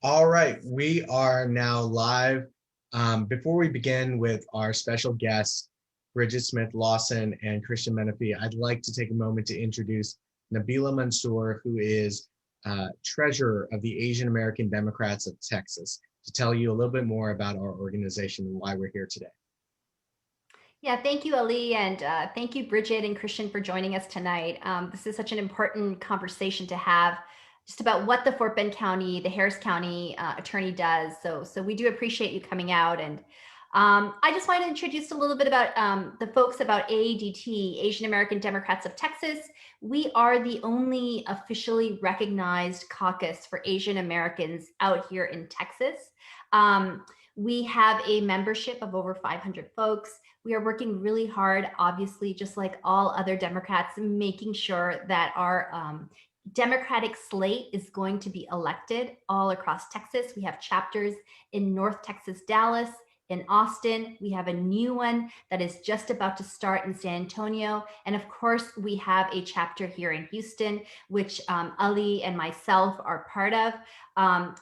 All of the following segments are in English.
All right, we are now live. Before we begin with our special guests, Bridgette Smith-Lawson and Christian Menefee, I'd like to take a moment to introduce Nabila Mansour, who is treasurer of the Asian American Democrats of Texas, to tell you a little bit more about our organization and why we're here today. Yeah, thank you, Ali, and thank you, Bridgette and Christian, for joining us tonight. This is such an important conversation to have, just about what the Fort Bend County, the Harris County attorney does. So we do appreciate you coming out, and I just wanted to introduce a little bit about the folks about AADT, Asian American Democrats of Texas. We are the only officially recognized caucus for Asian Americans out here in Texas. We have a membership of over 500 folks. We are working really hard, obviously, just like all other Democrats, making sure that our Democratic slate is going to be elected all across Texas. We have chapters in North Texas, Dallas, in Austin. We have a new one that is just about to start in San Antonio. And of course, we have a chapter here in Houston, which Ali and myself are part of.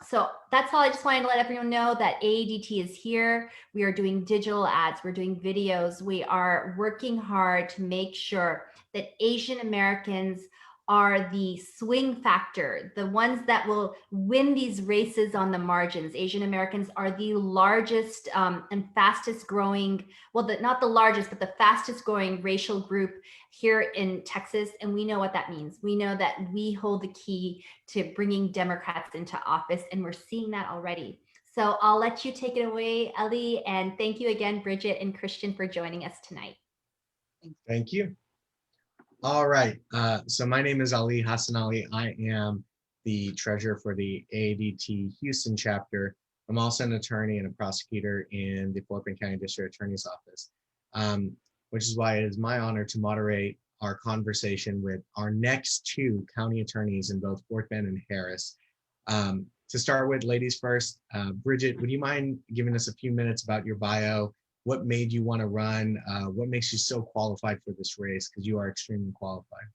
So that's all. I just wanted to let everyone know that AADT is here. We are doing digital ads. We're doing videos. We are working hard to make sure that Asian Americans are the swing factor, the ones that will win these races on the margins. Asian Americans are the largest and fastest growing, well, not the largest, but the fastest growing racial group here in Texas. And we know what that means. We know that we hold the key to bringing Democrats into office, and we're seeing that already. So I'll let you take it away, Ali, and thank you again, Bridgette and Christian, for joining us tonight. Thank you. All right, so my name is Ali Hasanali. I am the treasurer for the AADT Houston chapter. I'm also an attorney and a prosecutor in the Fort Bend County District Attorney's Office, which is why it is my honor to moderate our conversation with our next two county attorneys in both Fort Bend and Harris. To start with, ladies first, Bridgette, would you mind giving us a few minutes about your bio? What made you want to run? What makes you so qualified for this race? Because you are extremely qualified.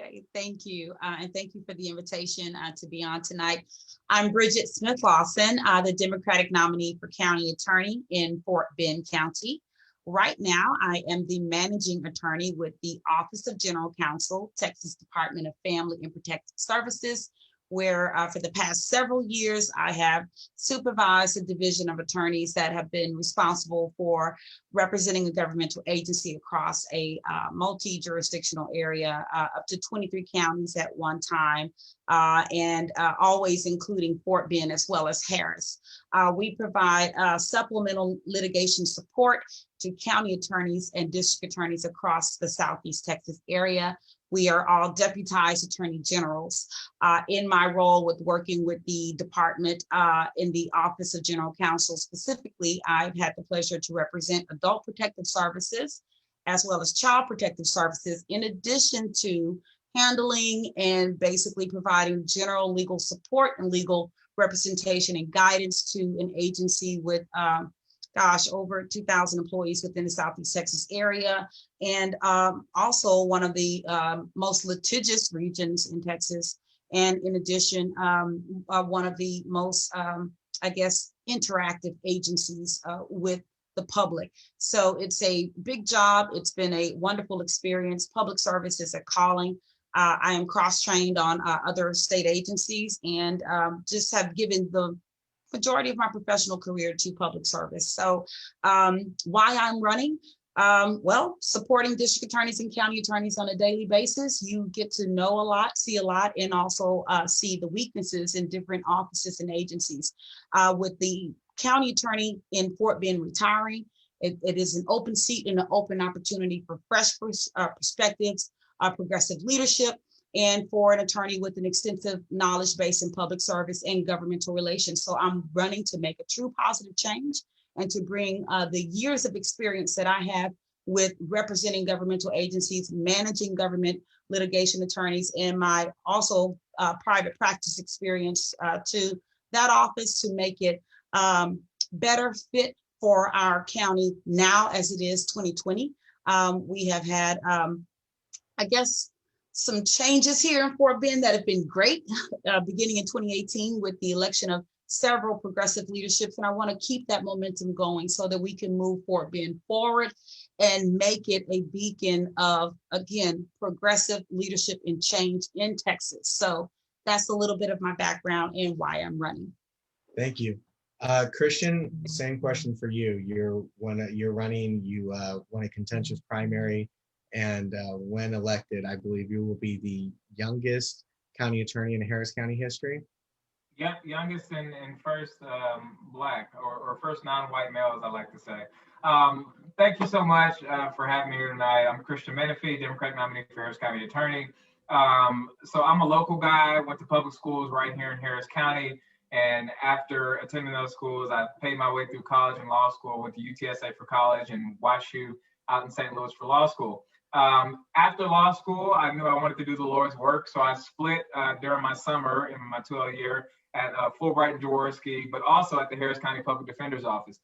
Okay, thank you. And thank you for the invitation to be on tonight. I'm Bridgette Smith-Lawson, the Democratic nominee for county attorney in Fort Bend County. Right now, I am the managing attorney with the Office of General Counsel, Texas Department of Family and Protective Services, where for the past several years, I have supervised a division of attorneys that have been responsible for representing a governmental agency across a multi-jurisdictional area, up to 23 counties at one time, and always including Fort Bend as well as Harris. We provide supplemental litigation support to county attorneys and district attorneys across the Southeast Texas area. We are all deputized attorney generals. In my role with working with the department in the Office of General Counsel specifically, I've had the pleasure to represent adult protective services as well as child protective services, in addition to handling and basically providing general legal support and legal representation and guidance to an agency with over 2,000 employees within the Southeast Texas area, and also one of the most litigious regions in Texas. And in addition, one of the most, interactive agencies with the public. So it's a big job. It's been a wonderful experience. Public service is a calling. I am cross-trained on other state agencies, and just have given the majority of my professional career to public service. So why I'm running? Well, supporting district attorneys and county attorneys on a daily basis. You get to know a lot, see a lot, and also see the weaknesses in different offices and agencies. With the county attorney in Fort Bend retiring, it is an open seat and an open opportunity for fresh perspectives, progressive leadership, and for an attorney with an extensive knowledge base in public service and governmental relations. So I'm running to make a true positive change and to bring the years of experience that I have with representing governmental agencies, managing government litigation attorneys, and my also private practice experience to that office, to make it better fit for our county now as it is 2020. We have had, some changes here in Fort Bend that have been great, beginning in 2018 with the election of several progressive leaderships. And I want to keep that momentum going so that we can move Fort Bend forward and make it a beacon of, again, progressive leadership and change in Texas. So that's a little bit of my background and why I'm running. Thank you. Christian, same question for you. You won a contentious primary, and when elected, I believe you will be the youngest county attorney in Harris County history. Yeah, youngest and first Black or first non-white male, as I like to say. Thank you so much for having me here tonight. I'm Christian Menefee, Democratic nominee for Harris County Attorney. So I'm a local guy, went to public schools right here in Harris County. And after attending those schools, I paid my way through college and law school, went to UTSA for college and WashU out in St. Louis for law school. After law school, I knew I wanted to do the Lord's work. So I split during my summer in my 2L year at Fulbright and Jaworski, but also at the Harris County Public Defender's Office.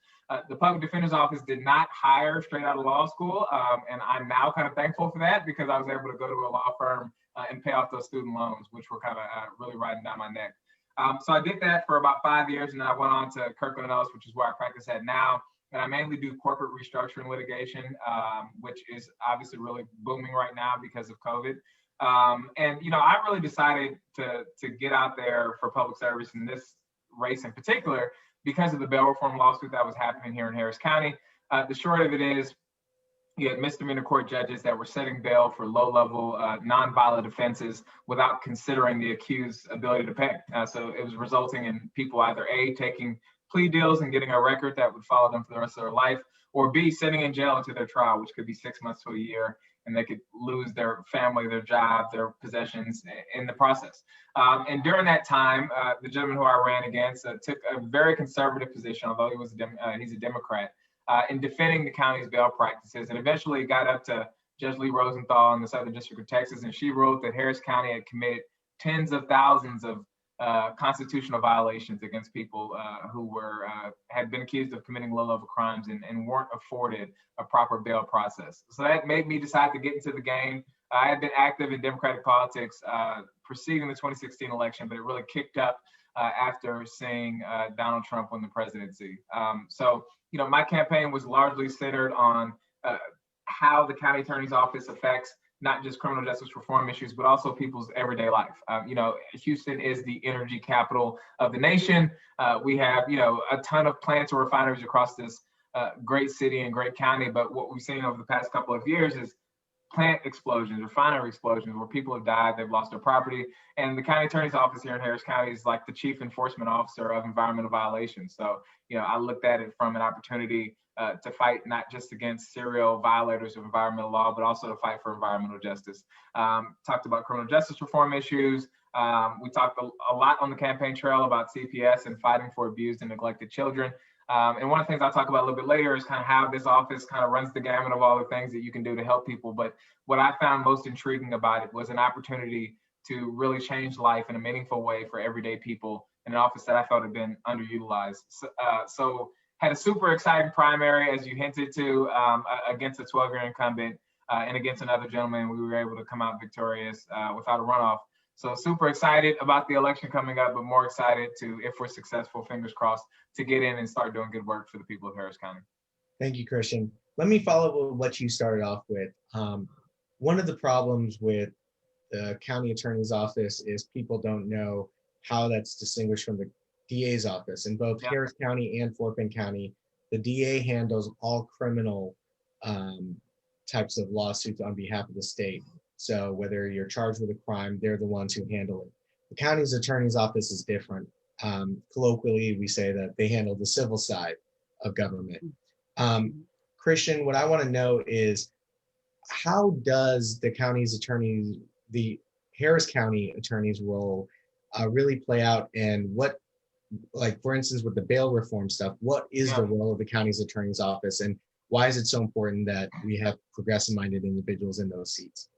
The Public Defender's Office did not hire straight out of law school, and I'm now kind of thankful for that because I was able to go to a law firm and pay off those student loans, which were kind of really riding down my neck. So I did that for about 5 years, and then I went on to Kirkland & Ellis, which is where I practice at now. And I mainly do corporate restructuring litigation, which is obviously really booming right now because of COVID. And I really decided to get out there for public service in this race in particular because of the bail reform lawsuit that was happening here in Harris County. The short of it is, you had misdemeanor court judges that were setting bail for low-level non-violent offenses without considering the accused's ability to pay. So it was resulting in people either A, taking plea deals and getting a record that would follow them for the rest of their life, or B, sitting in jail until their trial, which could be 6 months to a year, and they could lose their family, their job, their possessions in the process. And during that time, the gentleman who I ran against took a very conservative position, although he's a Democrat, in defending the county's bail practices, and eventually got up to Judge Lee Rosenthal in the Southern District of Texas, and she ruled that Harris County had committed tens of thousands of constitutional violations against people who had been accused of committing low-level crimes and weren't afforded a proper bail process. So that made me decide to get into the game. I had been active in Democratic politics preceding the 2016 election, but it really kicked up after seeing Donald Trump win the presidency. So my campaign was largely centered on how the county attorney's office affects not just criminal justice reform issues, but also people's everyday life. Houston is the energy capital of the nation. We have, a ton of plants or refineries across this great city and great county. But what we've seen over the past couple of years is plant explosions, refinery explosions, where people have died, they've lost their property. And the county attorney's office here in Harris County is like the chief enforcement officer of environmental violations. So, I looked at it from an opportunity to fight not just against serial violators of environmental law, but also to fight for environmental justice. Talked about criminal justice reform issues. We talked a lot on the campaign trail about CPS and fighting for abused and neglected children. And one of the things I'll talk about a little bit later is kind of how this office kind of runs the gamut of all the things that you can do to help people. But what I found most intriguing about it was an opportunity to really change life in a meaningful way for everyday people in an office that I felt had been underutilized. So had a super exciting primary, as you hinted to, against a 12-year incumbent and against another gentleman. We were able to come out victorious without a runoff. So super excited about the election coming up, but more excited to, if we're successful, fingers crossed, to get in and start doing good work for the people of Harris County. Thank you, Christian. Let me follow with what you started off with. One of the problems with the county attorney's office is people don't know how that's distinguished from the DA's office. In both Harris County and Fort Bend County, the DA handles all criminal types of lawsuits on behalf of the state. So whether you're charged with a crime, they're the ones who handle it. The county's attorney's office is different. Colloquially, we say that they handle the civil side of government. Christian, what I want to know is, how does the county's attorney, the Harris County attorney's role really play out, and what, like for instance, with the bail reform stuff, what is the role of the county's attorney's office, and why is it so important that we have progressive-minded individuals in those seats?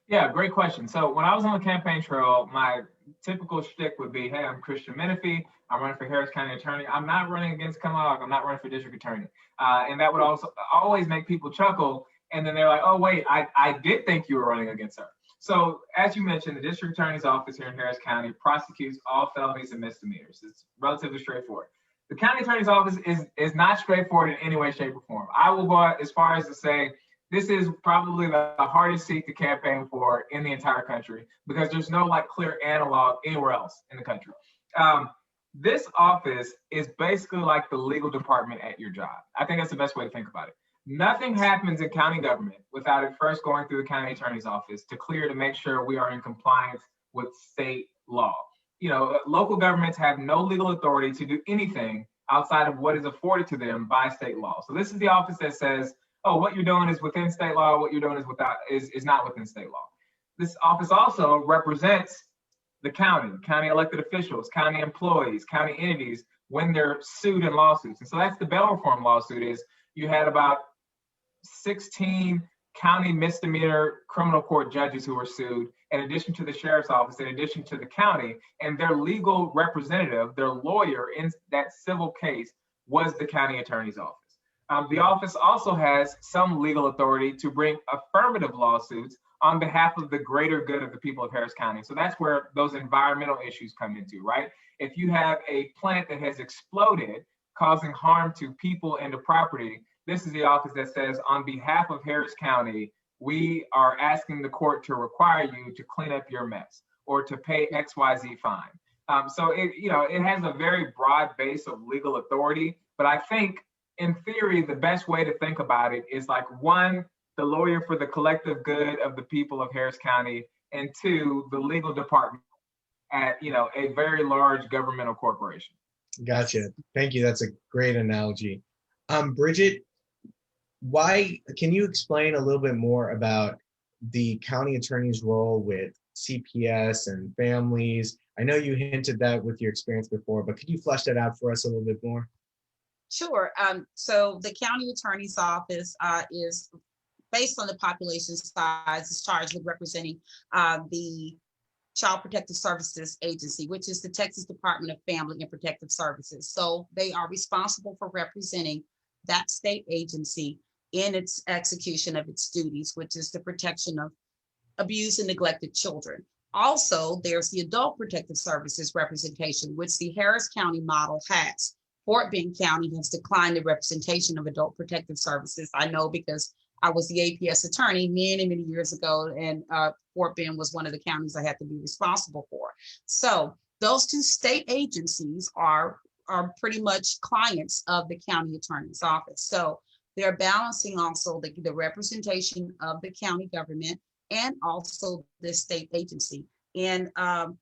Yeah, great question. So when I was on the campaign trail, my typical shtick would be, hey, I'm Christian Menefee. I'm running for Harris County Attorney. I'm not running against Kamala. I'm not running for District Attorney. And that would also always make people chuckle. And then they're like, oh, wait, I did think you were running against her. So as you mentioned, the district attorney's office here in Harris County prosecutes all felonies and misdemeanors. It's relatively straightforward. The county attorney's office is not straightforward in any way, shape, or form. I will go as far as to say this is probably the hardest seat to campaign for in the entire country because there's no like clear analog anywhere else in the country. This office is basically like the legal department at your job. I think that's the best way to think about it. Nothing happens in county government without it first going through the county attorney's office to clear to make sure we are in compliance with state law. You know, local governments have no legal authority to do anything outside of what is afforded to them by state law. So this is the office that says, oh, what you're doing is within state law, what you're doing is not within state law. This office also represents the county elected officials, county employees, county entities when they're sued in lawsuits. And so that's the bail reform lawsuit is you had about 16 county misdemeanor criminal court judges who were sued, in addition to the sheriff's office, in addition to the county, and their legal representative, their lawyer in that civil case was the county attorney's office. The office also has some legal authority to bring affirmative lawsuits on behalf of the greater good of the people of Harris County. So that's where those environmental issues come into, right? If you have a plant that has exploded, causing harm to people and to property, this is the office that says, on behalf of Harris County, we are asking the court to require you to clean up your mess or to pay XYZ fine. So it has a very broad base of legal authority, but I think in theory, the best way to think about it is like one, the lawyer for the collective good of the people of Harris County, and two, the legal department at a very large governmental corporation. Gotcha. Thank you. That's a great analogy. Bridgette, why can you explain a little bit more about the county attorney's role with CPS and families? I know you hinted that with your experience before, but could you flesh that out for us a little bit more? Sure. So the county attorney's office is based on the population size, is charged with representing the Child Protective Services Agency, which is the Texas Department of Family and Protective Services. So they are responsible for representing that state agency in its execution of its duties, which is the protection of abused and neglected children. Also, there's the Adult Protective Services representation, which the Harris County model has. Fort Bend County has declined the representation of adult protective services. I know because I was the APS attorney many, many years ago, and Fort Bend was one of the counties I had to be responsible for. So those two state agencies are pretty much clients of the county attorney's office. So they're balancing also the representation of the county government and also the state agency. And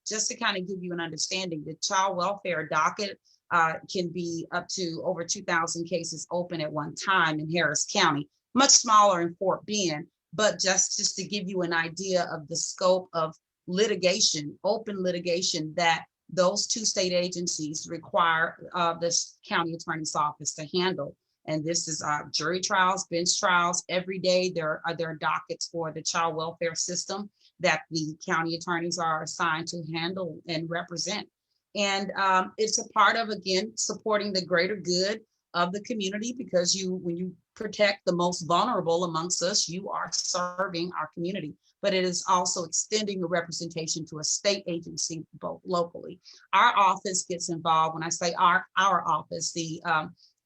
just to kind of give you an understanding, the child welfare docket can be up to over 2,000 cases open at one time in Harris County, much smaller in Fort Bend, but just to give you an idea of the scope of litigation, open litigation that those two state agencies require this county attorney's office to handle. And this is jury trials, bench trials. Every day there are dockets for the child welfare system that the county attorneys are assigned to handle and represent. And it's a part of, again, supporting the greater good of the community, because when you protect the most vulnerable amongst us, you are serving our community. But it is also extending the representation to a state agency, both locally. Our office gets involved. When I say our office, the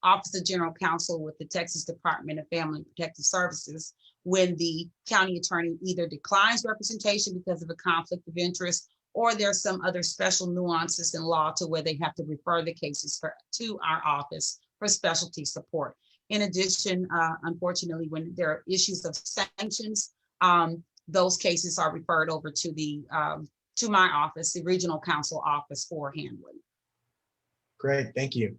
Office of General Counsel with the Texas Department of Family and Protective Services, when the county attorney either declines representation because of a conflict of interest, or there's some other special nuances in law to where they have to refer the cases to our office for specialty support. In addition, unfortunately, when there are issues of sanctions, those cases are referred over to my office, the Regional Counsel Office, for handling. Great, thank you.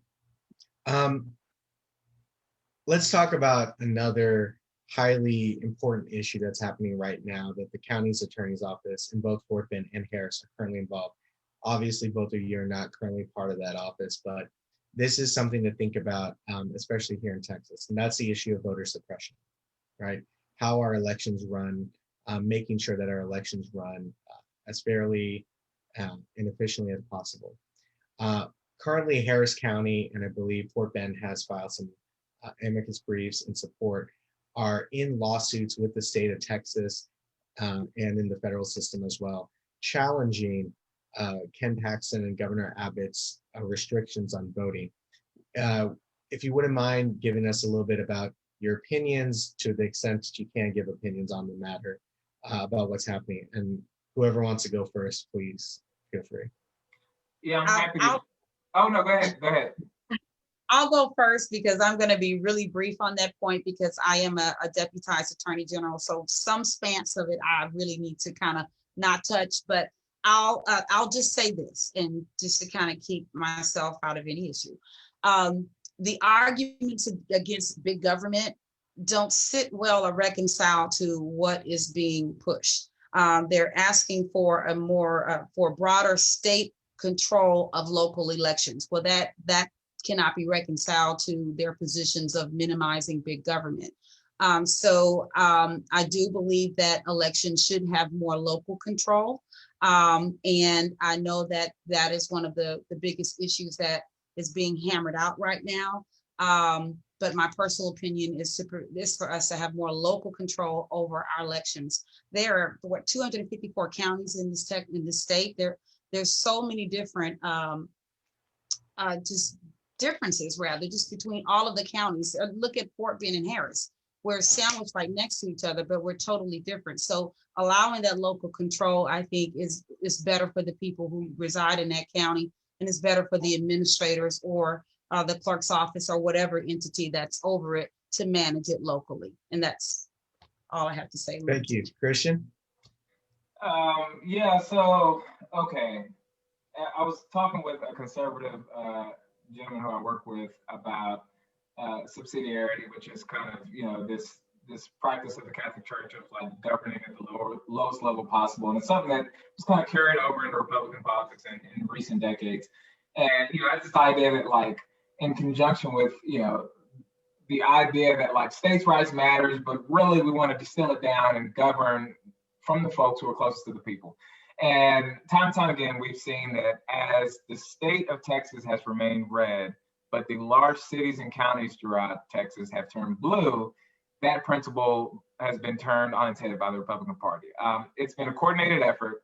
Let's talk about another highly important issue that's happening right now that the county's attorney's office in both Fort Bend and Harris are currently involved. Obviously, both of you are not currently part of that office, but this is something to think about, especially here in Texas, and that's the issue of voter suppression, right? How our elections run, making sure that our elections run as fairly and efficiently as possible. Currently, Harris County, and I believe Fort Bend has filed some amicus briefs in support, are in lawsuits with the state of Texas and in the federal system as well, challenging Ken Paxton and Governor Abbott's restrictions on voting. If you wouldn't mind giving us a little bit about your opinions, to the extent that you can give opinions on the matter, about what's happening. And whoever wants to go first, please feel free. Yeah, I'm happy to. Oh, no, go ahead. Go ahead. I'll go first because I'm going to be really brief on that point because I am a deputized attorney general. So some spans of it I really need to kind of not touch, but I'll just say this, and just to kind of keep myself out of any issue. The arguments against big government don't sit well or reconcile to what is being pushed. They're asking for a more for broader state control of local elections. Well, that cannot be reconciled to their positions of minimizing big government. So I do believe that elections should have more local control. And I know that that is one of the biggest issues that is being hammered out right now. But my personal opinion is for us to have more local control over our elections. There are 254 counties in this state. There's so many different just differences rather just between all of the counties. Look at Fort Bend and Harris. We're sandwiched right next to each other, but we're totally different. So allowing that local control, I think, is better for the people who reside in that county, and it's better for the administrators or the clerk's office or whatever entity that's over it to manage it locally. And that's all I have to say. Thank you. Christian? Yeah, so, okay. I was talking with a conservative gentleman who I work with about subsidiarity, which is kind of, this practice of the Catholic Church of like governing at the lowest level possible. And it's something that was kind of carried over into Republican politics in recent decades. And, it's this idea that like in conjunction with, the idea that like states' rights matters, but really we want to distill it down and govern from the folks who are closest to the people. And time again, we've seen that as the state of Texas has remained red, but the large cities and counties throughout Texas have turned blue, that principle has been turned on its head by the Republican Party. It's been a coordinated effort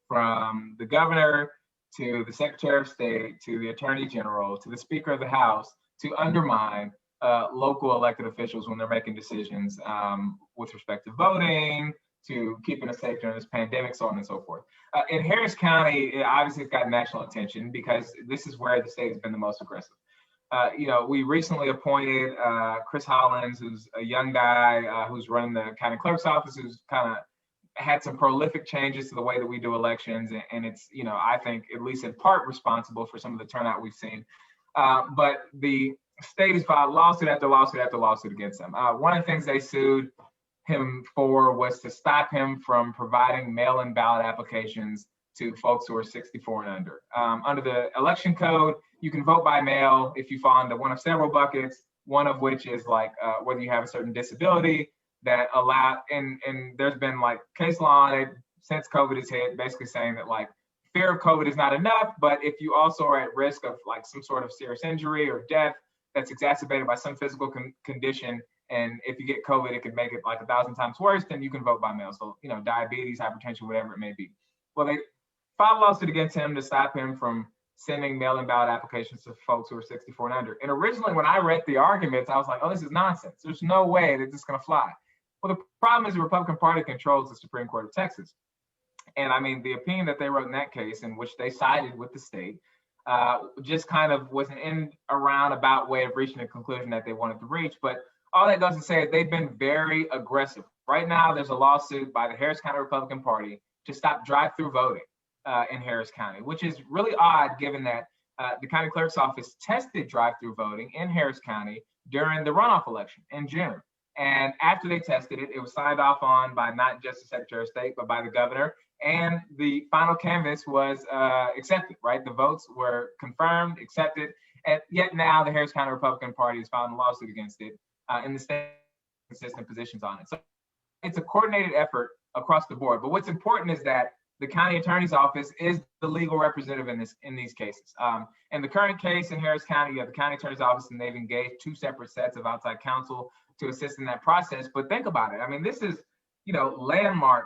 from the governor to the Secretary of State, to the Attorney General, to the Speaker of the House, to undermine local elected officials when they're making decisions with respect to voting, to keeping us safe during this pandemic, so on and so forth. In Harris County, obviously it's got national attention because this is where the state has been the most aggressive. We recently appointed Chris Hollins, who's a young guy who's running the county clerk's office, who's kind of had some prolific changes to the way that we do elections. And it's, I think at least in part responsible for some of the turnout we've seen. But the state has filed lawsuit after lawsuit after lawsuit against him. One of the things they sued him for was to stop him from providing mail-in ballot applications to folks who are 64 and under. Under the election code, you can vote by mail if you fall into one of several buckets, one of which is like whether you have a certain disability that allow, and there's been like case law on it since COVID has hit, basically saying that like fear of COVID is not enough, but if you also are at risk of like some sort of serious injury or death that's exacerbated by some physical condition, and if you get COVID, it could make it like 1,000 times worse, then you can vote by mail. So, diabetes, hypertension, whatever it may be. Well, they filed a lawsuit against him to stop him from sending mail-in ballot applications to folks who are 64 and under. And originally, when I read the arguments, I was like, oh, this is nonsense. There's no way that this is going to fly. Well, the problem is the Republican Party controls the Supreme Court of Texas. And I mean, the opinion that they wrote in that case, in which they sided with the state, just kind of was an end around about way of reaching a conclusion that they wanted to reach. But all that goes to say is they've been very aggressive. Right now, there's a lawsuit by the Harris County Republican Party to stop drive-through voting in Harris County, which is really odd given that the county clerk's office tested drive-through voting in Harris County during the runoff election in June. And after they tested it, it was signed off on by not just the Secretary of State, but by the governor. And the final canvass was accepted, right? The votes were confirmed, accepted. And yet now the Harris County Republican Party has filed a lawsuit against it in the state consistent positions on it. So it's a coordinated effort across the board. But what's important is that the county attorney's office is the legal representative in these cases. In the current case in Harris County, you have the county attorney's office, and they've engaged 2 separate sets of outside counsel to assist in that process. But think about it. I mean, this is, landmark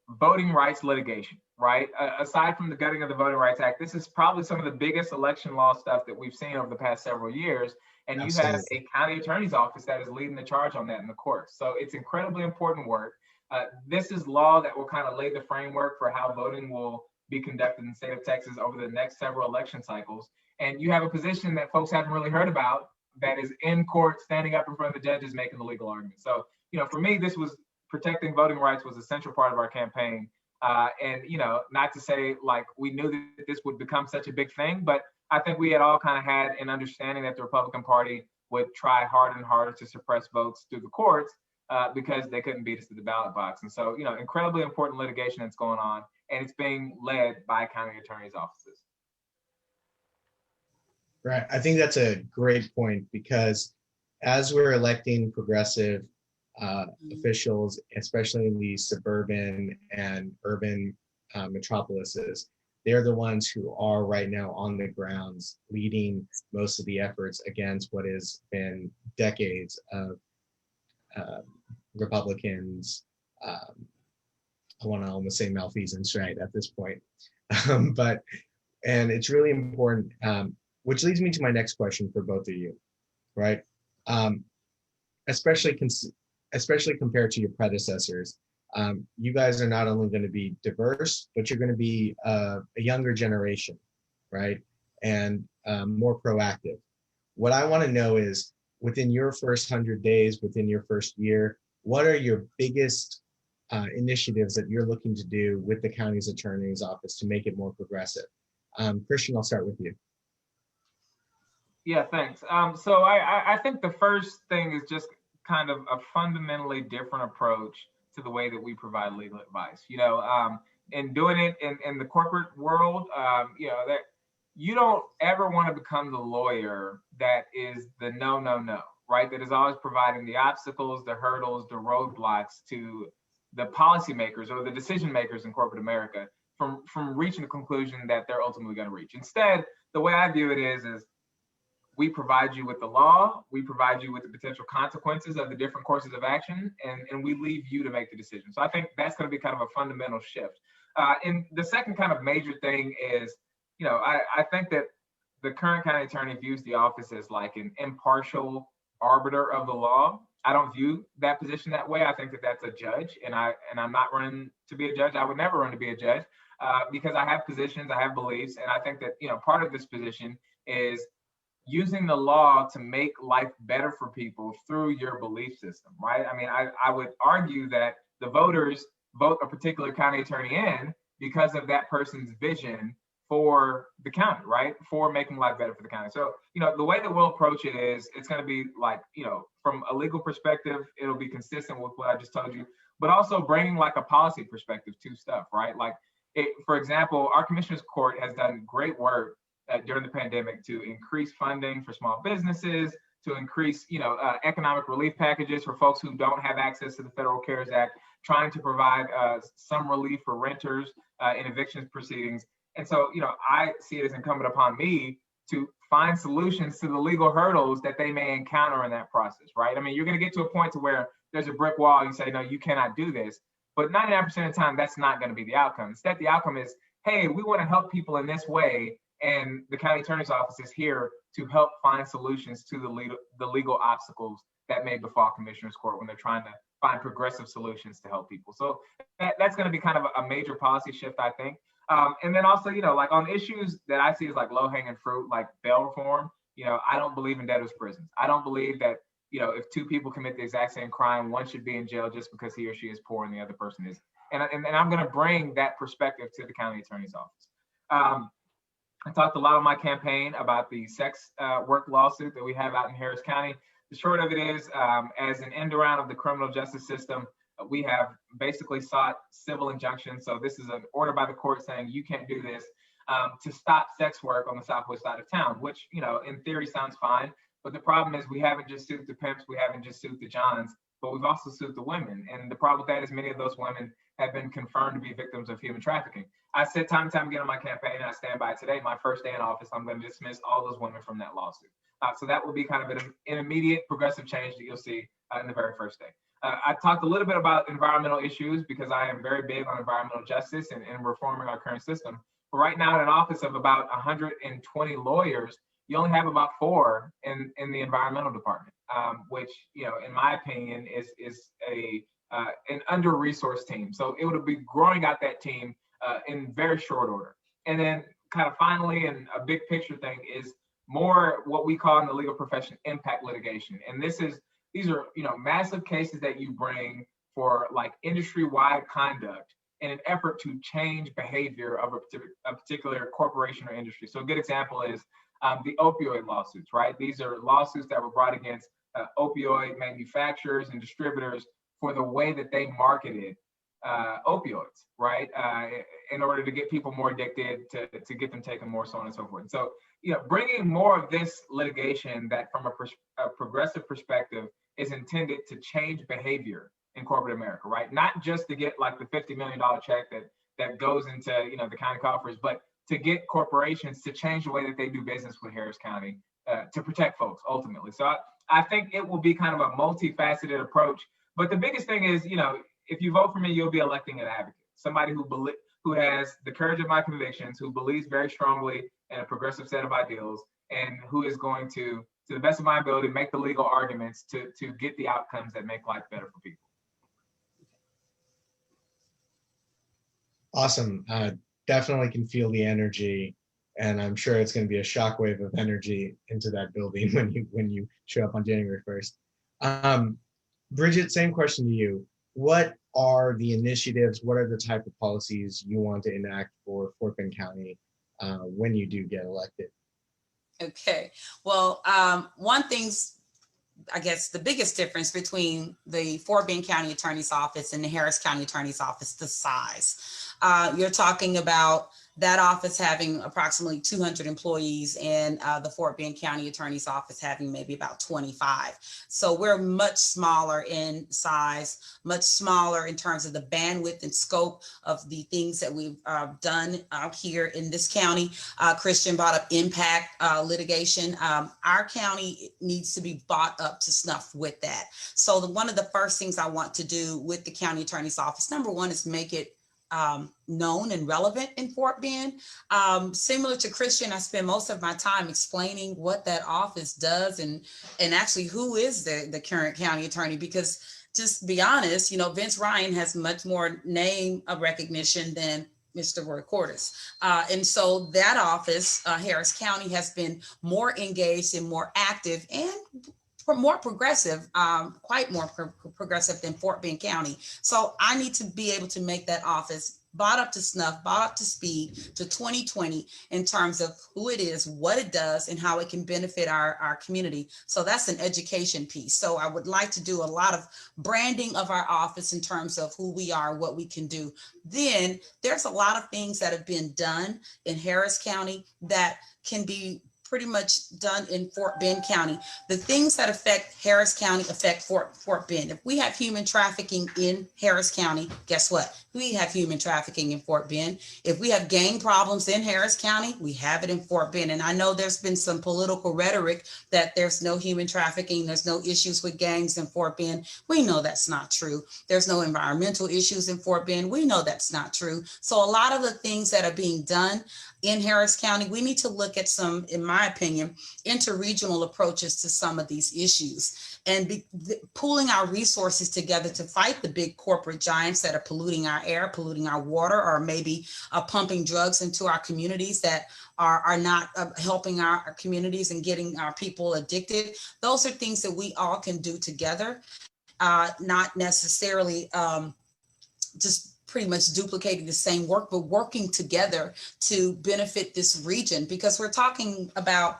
voting rights litigation, right? Aside from the gutting of the Voting Rights Act, this is probably some of the biggest election law stuff that we've seen over the past several years. And you have a county attorney's office that is leading the charge on that in the courts. So it's incredibly important work. This is law that will kind of lay the framework for how voting will be conducted in the state of Texas over the next several election cycles. And you have a position that folks haven't really heard about that is in court, standing up in front of the judges, making the legal argument. So, for me, this was protecting voting rights was a central part of our campaign. And, not to say like we knew that this would become such a big thing, but I think we had all kind of had an understanding that the Republican Party would try harder and harder to suppress votes through the courts because they couldn't beat us to the ballot box. And so, incredibly important litigation that's going on, and it's being led by county attorneys' offices. Right. I think that's a great point, because as we're electing progressive officials, especially in the suburban and urban metropolises, they're the ones who are right now on the grounds leading most of the efforts against what has been decades of Republicans. I want to almost say malfeasance, right, at this point. And it's really important, which leads me to my next question for both of you, right? Especially compared to your predecessors, you guys are not only going to be diverse, but you're going to be a younger generation, right? And more proactive. What I want to know is, within your first 100 days, within your first year, what are your biggest initiatives that you're looking to do with the county's attorney's office to make it more progressive? Christian, I'll start with you. Yeah, thanks. So I think the first thing is just kind of a fundamentally different approach to the way that we provide legal advice. In doing it in the corporate world, that you don't ever want to become the lawyer that is the no, right? That is always providing the obstacles, the hurdles, the roadblocks to the policymakers or the decision makers in corporate America from reaching the conclusion that they're ultimately going to reach. Instead, the way I view it is we provide you with the law, we provide you with the potential consequences of the different courses of action, and we leave you to make the decision. So I think that's going to be kind of a fundamental shift. And the second kind of major thing is, I think that the current county attorney views the office as like an impartial arbiter of the law. I don't view that position that way. I think that that's a judge, and I'm not running to be a judge. I would never run to be a judge because I have positions, I have beliefs, and I think that part of this position is using the law to make life better for people through your belief system, right? I mean, I would argue that the voters vote a particular county attorney in because of that person's vision for the county, right? For making life better for the county. So, the way that we'll approach it is it's going to be like, from a legal perspective, it'll be consistent with what I just told you, but also bringing like a policy perspective to stuff, right? Like, for example, our commissioner's court has done great work during the pandemic to increase funding for small businesses, to increase, economic relief packages for folks who don't have access to the Federal CARES Act, trying to provide some relief for renters in eviction proceedings. And so, I see it as incumbent upon me to find solutions to the legal hurdles that they may encounter in that process, right? I mean, you're going to get to a point to where there's a brick wall and you say, no, you cannot do this. But 99% of the time, that's not going to be the outcome. Instead, the outcome is, hey, we want to help people in this way. And the county attorney's office is here to help find solutions to the legal obstacles that may befall commissioner's court when they're trying to find progressive solutions to help people. So that's going to be kind of a major policy shift, I think. And then also, like on issues that I see as like low hanging fruit, like bail reform, I don't believe in debtors' prisons. I don't believe that, if two people commit the exact same crime, one should be in jail just because he or she is poor and the other person is. And I'm going to bring that perspective to the county attorney's office. I talked a lot on my campaign about the sex work lawsuit that we have out in Harris County. The short of it is, as an end around of the criminal justice system, we have basically sought civil injunction. So this is an order by the court saying you can't do this to stop sex work on the southwest side of town, which, in theory sounds fine. But the problem is we haven't just sued the pimps, we haven't just sued the Johns, but we've also sued the women. And the problem with that is many of those women have been confirmed to be victims of human trafficking. I said time and time again on my campaign, and I stand by it today, my first day in office, I'm going to dismiss all those women from that lawsuit. So that will be kind of an immediate progressive change that you'll see in the very first day. I talked a little bit about environmental issues because I am very big on environmental justice and reforming our current system. But right now, in an office of about 120 lawyers, you only have about 4 in the environmental department, which, you know, in my opinion, is an under-resourced team. So it would be growing out that team in very short order. And then kind of finally, and a big picture thing is more what we call in the legal profession impact litigation. And these are, you know, massive cases that you bring for like industry-wide conduct in an effort to change behavior of a particular corporation or industry. So a good example is the opioid lawsuits, right? These are lawsuits that were brought against opioid manufacturers and distributors for the way that they marketed opioids, right? In order to get people more addicted, to get them taken more, so on and so forth. So, you know, bringing more of this litigation that from a progressive perspective is intended to change behavior in corporate America, right? Not just to get like the $50 million check that goes into, you know, the county coffers, but to get corporations to change the way that they do business with Harris County to protect folks ultimately. So I think it will be kind of a multifaceted approach. But the biggest thing is, you know, if you vote for me, you'll be electing an advocate, somebody who has the courage of my convictions, who believes very strongly in a progressive set of ideals, and who is going to the best of my ability, make the legal arguments to get the outcomes that make life better for people. Awesome. Definitely can feel the energy, and I'm sure it's going to be a shockwave of energy into that building when you show up on January 1st. Bridgette, same question to you. What are the initiatives? What are the type of policies you want to enact for Fort Bend County when you do get elected? Okay, well, one thing's, I guess the biggest difference between the Fort Bend County Attorney's Office and the Harris County Attorney's Office, the size. You're talking about that office having approximately 200 employees and the Fort Bend County Attorney's Office having maybe about 25. So we're much smaller in size, much smaller in terms of the bandwidth and scope of the things that we've done out here in this county. Christian brought up impact litigation. Our county needs to be brought up to snuff with that. So one of the first things I want to do with the County Attorney's Office, number one, is make it known and relevant in Fort Bend. Similar to Christian, I spend most of my time explaining what that office does and actually who is the current county attorney, because just to be honest, you know, Vince Ryan has much more name of recognition than Mr. Roy Cordes. And so that office, Harris County, has been more engaged and more active and more progressive, quite more progressive than Fort Bend County. So I need to be able to make that office brought up to snuff, brought up to speed to 2020 in terms of who it is, what it does, and how it can benefit our community. So that's an education piece. So I would like to do a lot of branding of our office in terms of who we are, what we can do. Then there's a lot of things that have been done in Harris County that can be pretty much done in Fort Bend County. The things that affect Harris County affect Fort Bend. If we have human trafficking in Harris County, guess what? We have human trafficking in Fort Bend. If we have gang problems in Harris County, we have it in Fort Bend. And I know there's been some political rhetoric that there's no human trafficking, there's no issues with gangs in Fort Bend. We know that's not true. There's no environmental issues in Fort Bend. We know that's not true. So a lot of the things that are being done in Harris County, we need to look at some, in my opinion, interregional approaches to some of these issues and pooling our resources together to fight the big corporate giants that are polluting our air, polluting our water, or maybe pumping drugs into our communities that are not helping our communities and getting our people addicted. Those are things that we all can do together, not necessarily just pretty much duplicating the same work, but working together to benefit this region, because we're talking about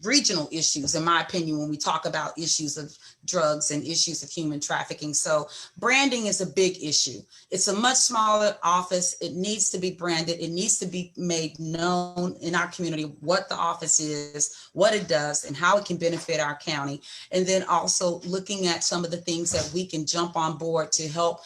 regional issues, in my opinion, when we talk about issues of drugs and issues of human trafficking. So branding is a big issue. It's a much smaller office. It needs to be branded. It needs to be made known in our community what the office is, what it does, and how it can benefit our county. And then also looking at some of the things that we can jump on board to help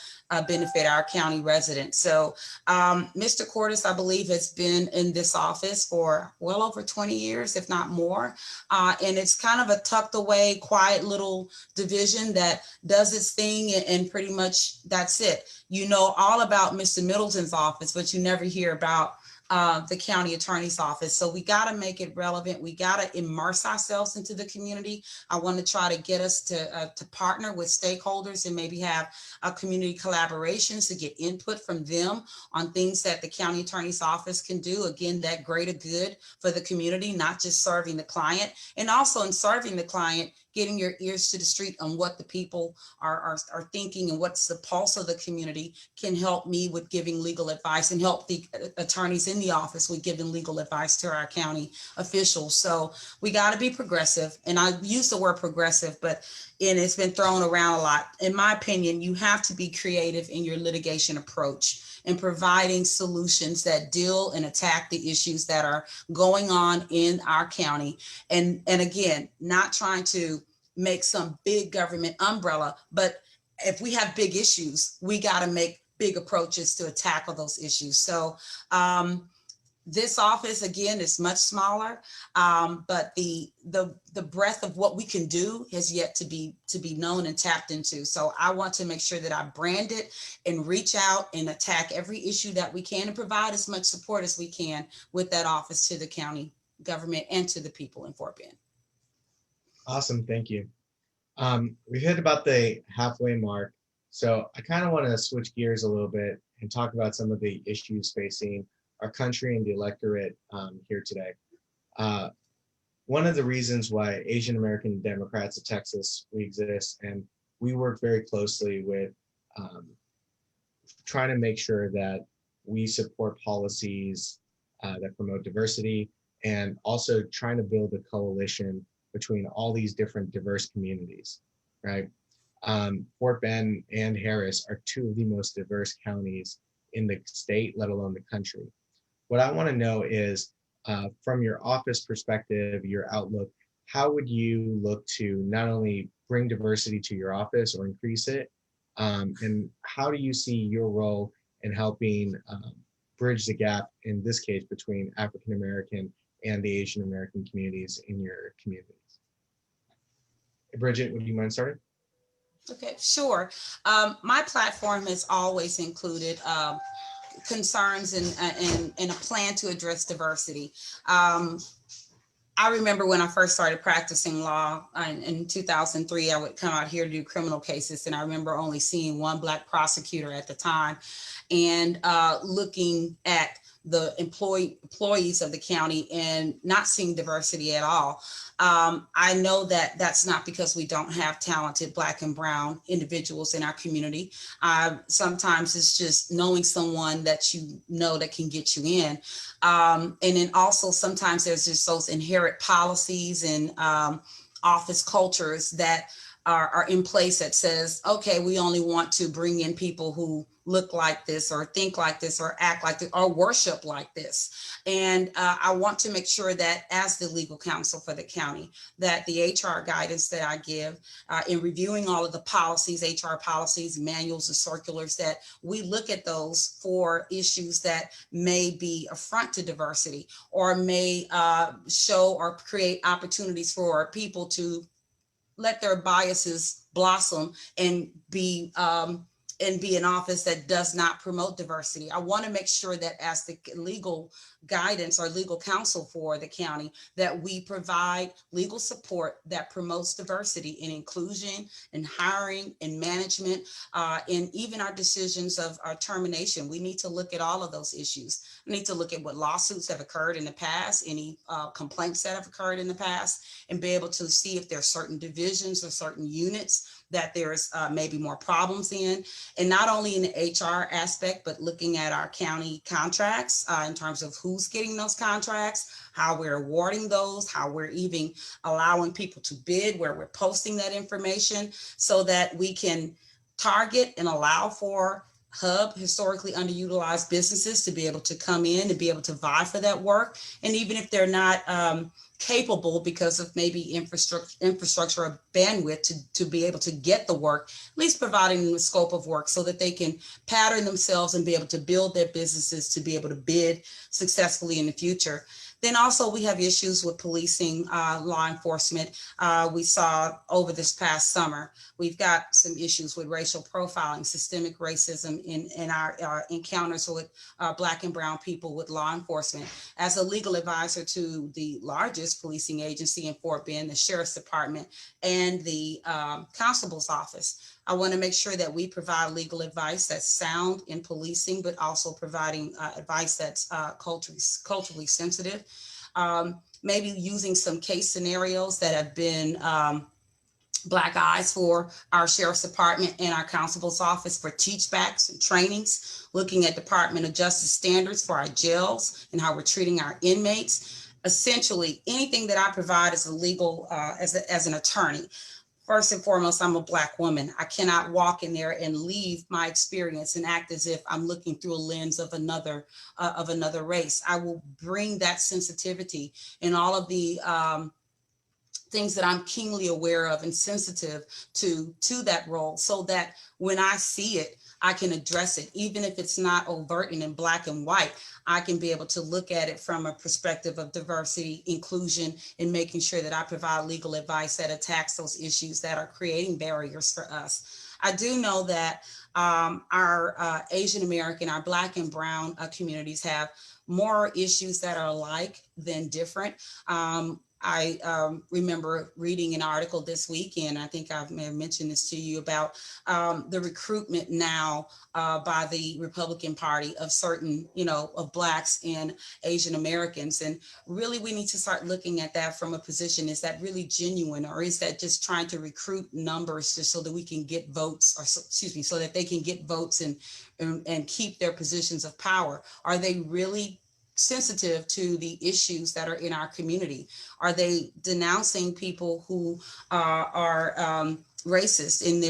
benefit our county residents. So Mr. Cordes, I believe, has been in this office for well over 20 years, if not more. And it's kind of a tucked away, quiet little division that does its thing, and pretty much that's it. You know all about Mr. Middleton's office, but you never hear about the county attorney's office. So we got to make it relevant. We got to immerse ourselves into the community. I want to try to get us to partner with stakeholders and maybe have community collaborations to get input from them on things that the county attorney's office can do. Again, that greater good for the community, not just serving the client. And also in serving the client, getting your ears to the street on what the people are thinking and what's the pulse of the community can help me with giving legal advice and help the attorneys in the office with giving legal advice to our county officials. So we got to be progressive. And I use the word progressive, and it's been thrown around a lot. In my opinion, you have to be creative in your litigation approach and providing solutions that deal and attack the issues that are going on in our county. And again, not trying to make some big government umbrella, but if we have big issues, we got to make big approaches to tackle those issues. So this office, again, is much smaller, but the breadth of what we can do has yet to be known and tapped into. So I want to make sure that I brand it and reach out and attack every issue that we can and provide as much support as we can with that office to the county government and to the people in Fort Bend. Awesome, thank you. We've hit about the halfway mark, so I kind of want to switch gears a little bit and talk about some of the issues facing our country and the electorate here today. One of the reasons why Asian American Democrats of Texas, we exist, and we work very closely with trying to make sure that we support policies that promote diversity, and also trying to build a coalition between all these different diverse communities, right? Fort Bend and Harris are two of the most diverse counties in the state, let alone the country. What I want to know is, from your office perspective, your outlook, how would you look to not only bring diversity to your office or increase it, and how do you see your role in helping bridge the gap, in this case, between African American and the Asian American communities in your communities? Bridgette, would you mind starting? Okay, sure. My platform has always included concerns and a plan to address diversity. I remember when I first started practicing law in 2003, I would come out here to do criminal cases, and I remember only seeing one Black prosecutor at the time, and looking at the employees of the county and not seeing diversity at all. I know that that's not because we don't have talented Black and brown individuals in our community. Sometimes it's just knowing someone that you know that can get you in. And then also sometimes there's just those inherent policies and office cultures that are in place that says, okay, we only want to bring in people who look like this or think like this or act like this or worship like this. And I want to make sure that as the legal counsel for the county, that the HR guidance that I give in reviewing all of the policies, HR policies, manuals and circulars, that we look at those for issues that may be affront to diversity or may show or create opportunities for people to let their biases blossom and be an office that does not promote diversity. I want to make sure that as the legal guidance or legal counsel for the county, that we provide legal support that promotes diversity in inclusion and hiring and management, and even our decisions of our termination. We need to look at all of those issues. We need to look at what lawsuits have occurred in the past, any complaints that have occurred in the past, and be able to see if there are certain divisions or certain units that there's maybe more problems in, and not only in the HR aspect, but looking at our county contracts in terms of who's getting those contracts, how we're awarding those, how we're even allowing people to bid, where we're posting that information so that we can target and allow for historically underutilized businesses to be able to come in and be able to vie for that work. And even if they're not capable because of maybe infrastructure or bandwidth to be able to get the work, at least providing them the scope of work so that they can pattern themselves and be able to build their businesses to be able to bid successfully in the future. Then also we have issues with policing, law enforcement. We saw over this past summer, we've got some issues with racial profiling, systemic racism in our encounters with Black and brown people with law enforcement. As a legal advisor to the largest policing agency in Fort Bend, the Sheriff's Department and the Constable's Office, I want to make sure that we provide legal advice that's sound in policing, but also providing advice that's culturally sensitive. Maybe using some case scenarios that have been Black eyes for our Sheriff's Department and our Constable's Office for teachbacks and trainings, looking at Department of Justice standards for our jails and how we're treating our inmates. Essentially, anything that I provide as a legal, as an attorney. First and foremost, I'm a Black woman. I cannot walk in there and leave my experience and act as if I'm looking through a lens of another race. I will bring that sensitivity and all of the things that I'm keenly aware of and sensitive to that role, so that when I see it, I can address it. Even if it's not overt and in black and white, I can be able to look at it from a perspective of diversity, inclusion, and making sure that I provide legal advice that attacks those issues that are creating barriers for us. I do know that our Asian American, our Black and brown communities have more issues that are alike than different. I remember reading an article this week, and I think I may have mentioned this to you, about the recruitment now by the Republican Party of certain, of Blacks and Asian Americans. And really, we need to start looking at that from a position, is that really genuine, or is that just trying to recruit numbers just so that we can get votes, or so that they can get votes and keep their positions of power? Are they really sensitive to the issues that are in our community? Are they denouncing people who are racist in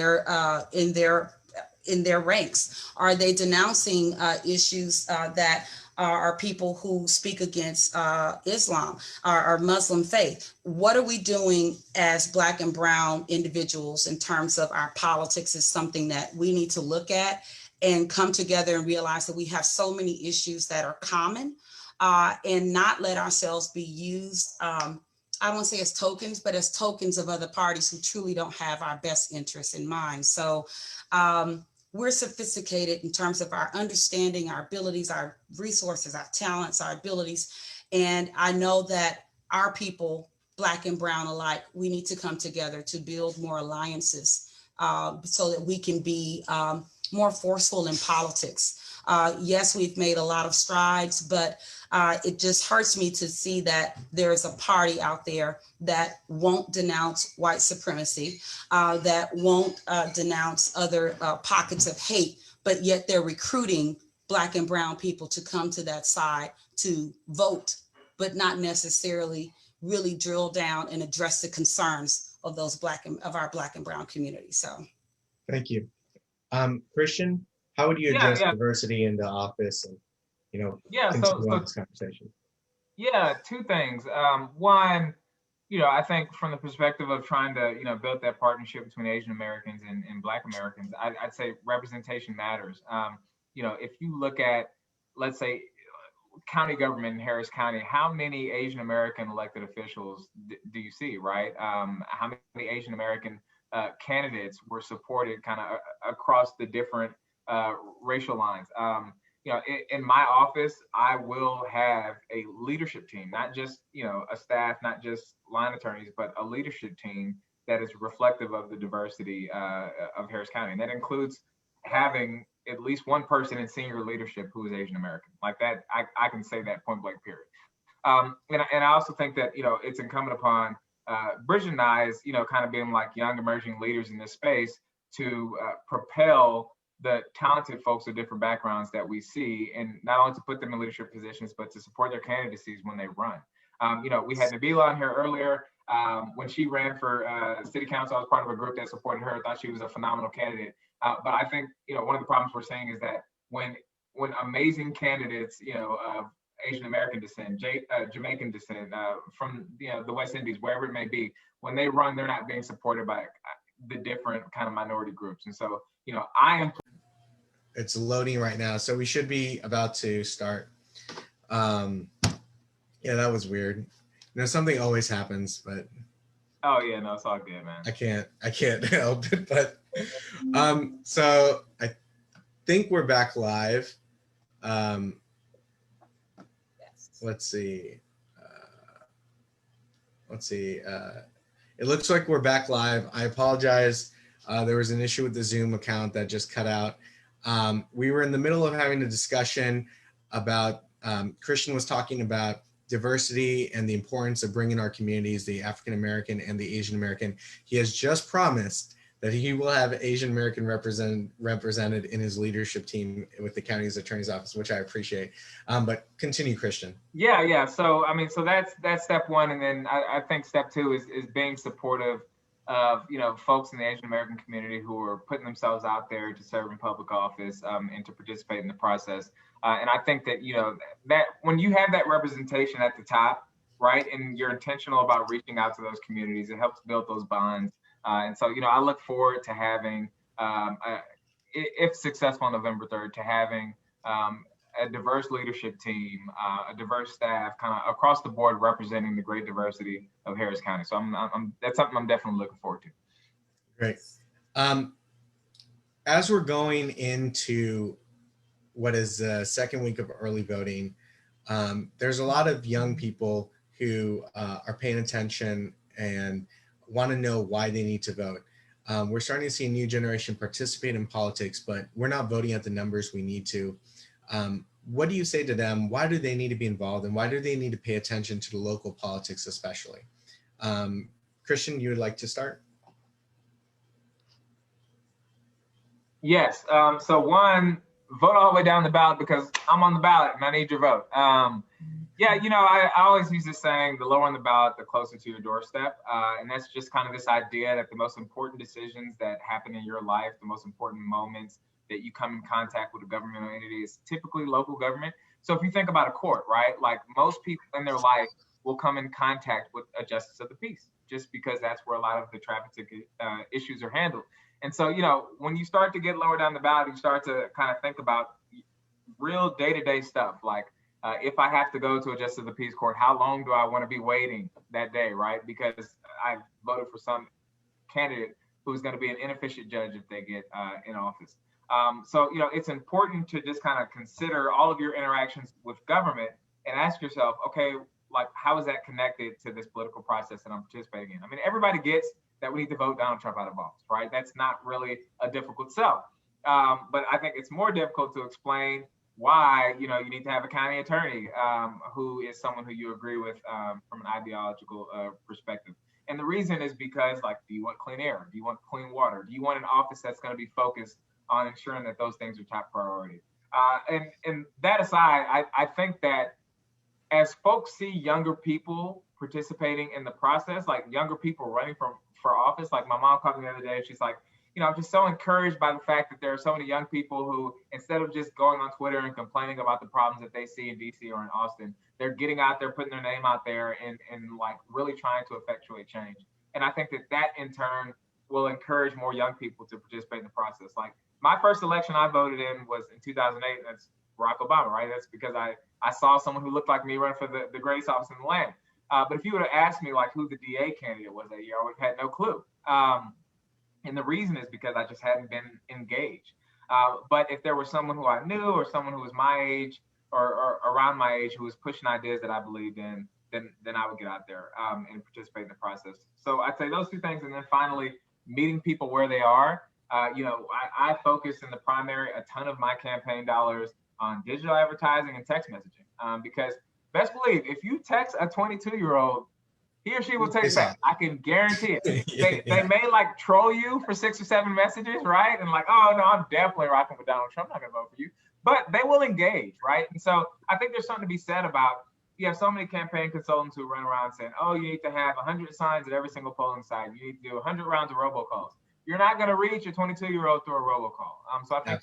their ranks? Are they denouncing issues that are people who speak against Islam or Muslim faith? What are we doing as Black and brown individuals in terms of our politics is something that we need to look at and come together and realize that we have so many issues that are common, and not let ourselves be used, I don't want to say as tokens, but as tokens of other parties who truly don't have our best interests in mind. So we're sophisticated in terms of our understanding, our abilities, our resources, our talents, our abilities. And I know that our people, Black and brown alike, we need to come together to build more alliances so that we can be more forceful in politics. Yes, we've made a lot of strides, but it just hurts me to see that there is a party out there that won't denounce white supremacy, that won't denounce other pockets of hate, but yet they're recruiting Black and brown people to come to that side to vote, but not necessarily really drill down and address the concerns of those our Black and brown communities. So, thank you. Christian, how would you address diversity in the office and, continue on this conversation? Yeah, two things. One, I think from the perspective of trying to, build that partnership between Asian Americans and Black Americans, I'd say representation matters. If you look at, let's say, county government in Harris County, how many Asian American elected officials do you see, right? How many Asian American candidates were supported kind of across the different racial lines? In my office, I will have a leadership team, not just, a staff, not just line attorneys, but a leadership team that is reflective of the diversity of Harris County. And that includes having at least one person in senior leadership who is Asian American. Like that, I can say that point blank, period. And I also think that, it's incumbent upon Bridgette and I, as, kind of being like young emerging leaders in this space, to propel the talented folks of different backgrounds that we see, and not only to put them in leadership positions, but to support their candidacies when they run. We had Nabila on here earlier. When she ran for city council, I was part of a group that supported her. I thought she was a phenomenal candidate. But I think, one of the problems we're seeing is that when amazing candidates, Asian American descent, Jamaican descent, from the West Indies, wherever it may be, when they run, they're not being supported by the different kind of minority groups. And so, I am. It's loading right now, so we should be about to start. Yeah, that was weird. Something always happens, but Oh yeah, no, it's all good, man. I can't help it. But so I think we're back live. Let's see. It looks like we're back live. I apologize. There was an issue with the Zoom account that just cut out. We were in the middle of having a discussion about, Christian was talking about diversity and the importance of bringing our communities, the African American and the Asian American. He has just promised that he will have Asian American represented in his leadership team with the county's attorney's office, which I appreciate. But continue, Christian. Yeah. So so that's step one, and then I think step two is being supportive of folks in the Asian American community who are putting themselves out there to serve in public office and to participate in the process. And I think that that when you have that representation at the top, right, and you're intentional about reaching out to those communities, it helps build those bonds. And so, I look forward to having, if successful on November 3rd, to having a diverse leadership team, a diverse staff, kind of across the board representing the great diversity of Harris County. So that's something I'm definitely looking forward to. Great. As we're going into what is the second week of early voting, there's a lot of young people who are paying attention and want to know why they need to vote. We're starting to see a new generation participate in politics, but we're not voting at the numbers we need to. What do you say to them? Why do they need to be involved, and why do they need to pay attention to the local politics especially? Christian, you would like to start? Yes. So one, vote all the way down the ballot, because I'm on the ballot and I need your vote. I always use this saying, the lower on the ballot, the closer to your doorstep. And that's just kind of this idea that the most important decisions that happen in your life, the most important moments that you come in contact with a governmental entity, is typically local government. So if you think about a court, right, like most people in their life will come in contact with a justice of the peace, just because that's where a lot of the traffic ticket issues are handled. And so, when you start to get lower down the ballot, you start to kind of think about real day-to-day stuff, like if I have to go to a justice of the peace court, how long do I want to be waiting that day, right? Because I voted for some candidate who's going to be an inefficient judge if they get in office. So, it's important to just kind of consider all of your interactions with government and ask yourself, okay, like, how is that connected to this political process that I'm participating in? I mean, everybody gets that we need to vote Donald Trump out of office, right? That's not really a difficult sell. But I think it's more difficult to explain why, you need to have a county attorney who is someone who you agree with from an ideological perspective. And the reason is because, like, do you want clean air? Do you want clean water? Do you want an office that's going to be focused on ensuring that those things are top priority? And that aside, I think that as folks see younger people participating in the process, like younger people running for office, like my mom called me the other day, she's like, I'm just so encouraged by the fact that there are so many young people who, instead of just going on Twitter and complaining about the problems that they see in DC or in Austin, they're getting out there, putting their name out there and like really trying to effectuate change. And I think that in turn will encourage more young people to participate in the process. Like my first election I voted in was in 2008. That's Barack Obama, right? That's because I saw someone who looked like me run for the greatest office in the land. But if you would have asked me like who the DA candidate was that year, I would have had no clue. And the reason is because I just hadn't been engaged. But if there was someone who I knew or someone who was my age or around my age who was pushing ideas that I believed in, then I would get out there and participate in the process. So I'd say those two things. And then finally, meeting people where they are. I focus in the primary a ton of my campaign dollars on digital advertising and text messaging because best believe if you text a 22-year-old, he or she will take back. I can guarantee it. They may like troll you for 6 or 7 messages, right? And like, oh no, I'm definitely rocking with Donald Trump. I'm not gonna vote for you. But they will engage, right? And so I think there's something to be said about, you have so many campaign consultants who run around saying, oh, you need to have 100 signs at every single polling site. You need to do 100 rounds of robocalls. You're not going to reach a 22-year-old through a robocall. So I think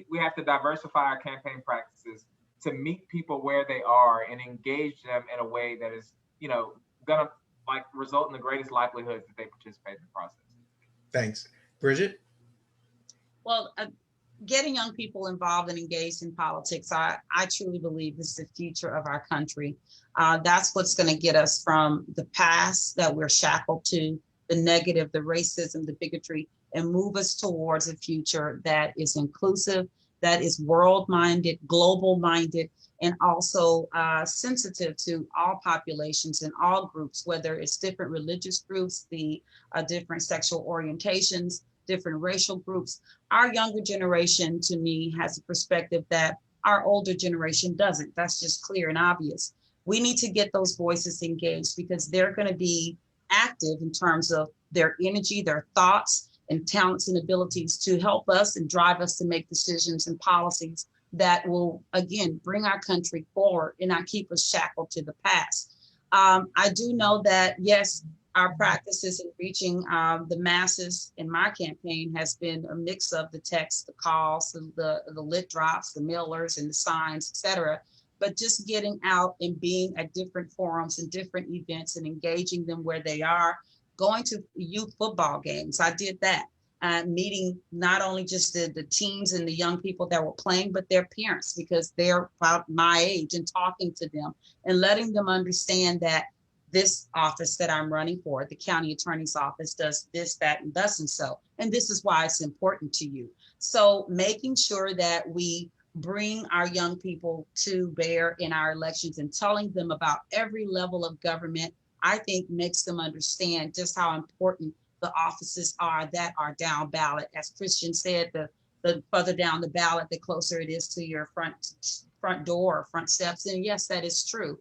we have to diversify our campaign practices to meet people where they are and engage them in a way that is, gonna like result in the greatest likelihood that they participate in the process. Thanks. Bridgette? Well, getting young people involved and engaged in politics, I truly believe this is the future of our country. That's what's going to get us from the past that we're shackled to, the negative, the racism, the bigotry, and move us towards a future that is inclusive, that is world-minded, global-minded, and also sensitive to all populations and all groups, whether it's different religious groups, the different sexual orientations, different racial groups. Our younger generation, to me, has a perspective that our older generation doesn't. That's just clear and obvious. We need to get those voices engaged because they're going to be active in terms of their energy, their thoughts, and talents and abilities to help us and drive us to make decisions and policies that will, again, bring our country forward and not keep us shackled to the past. I do know that, yes, our practices in reaching the masses in my campaign has been a mix of the texts, the calls, the lit drops, the mailers and the signs, et cetera. But just getting out and being at different forums and different events and engaging them where they are, going to youth football games. I did that. Meeting not only just the teams and the young people that were playing, but their parents, because they're about my age, and talking to them and letting them understand that this office that I'm running for, the county attorney's office, does this, that, and thus and so. And this is why it's important to you. So making sure that we bring our young people to bear in our elections and telling them about every level of government, I think makes them understand just how important the offices are that are down ballot. As Christian said, the further down the ballot, the closer it is to your front door or front steps. And yes, that is true.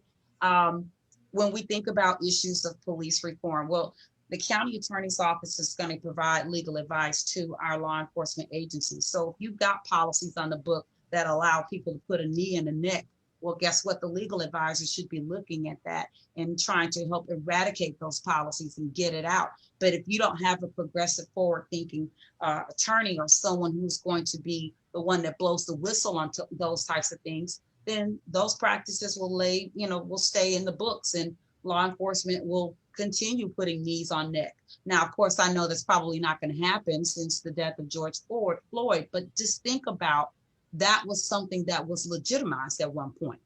When we think about issues of police reform, well, the county attorney's office is going to provide legal advice to our law enforcement agencies. So if you've got policies on the book that allow people to put a knee in the neck, well, guess what? The legal advisors should be looking at that and trying to help eradicate those policies and get it out. But if you don't have a progressive, forward-thinking attorney or someone who's going to be the one that blows the whistle on those types of things, then those practices will stay in the books, and law enforcement will continue putting knees on neck. Now, of course, I know that's probably not going to happen since the death of George Floyd, but just think about that was something that was legitimized at one point.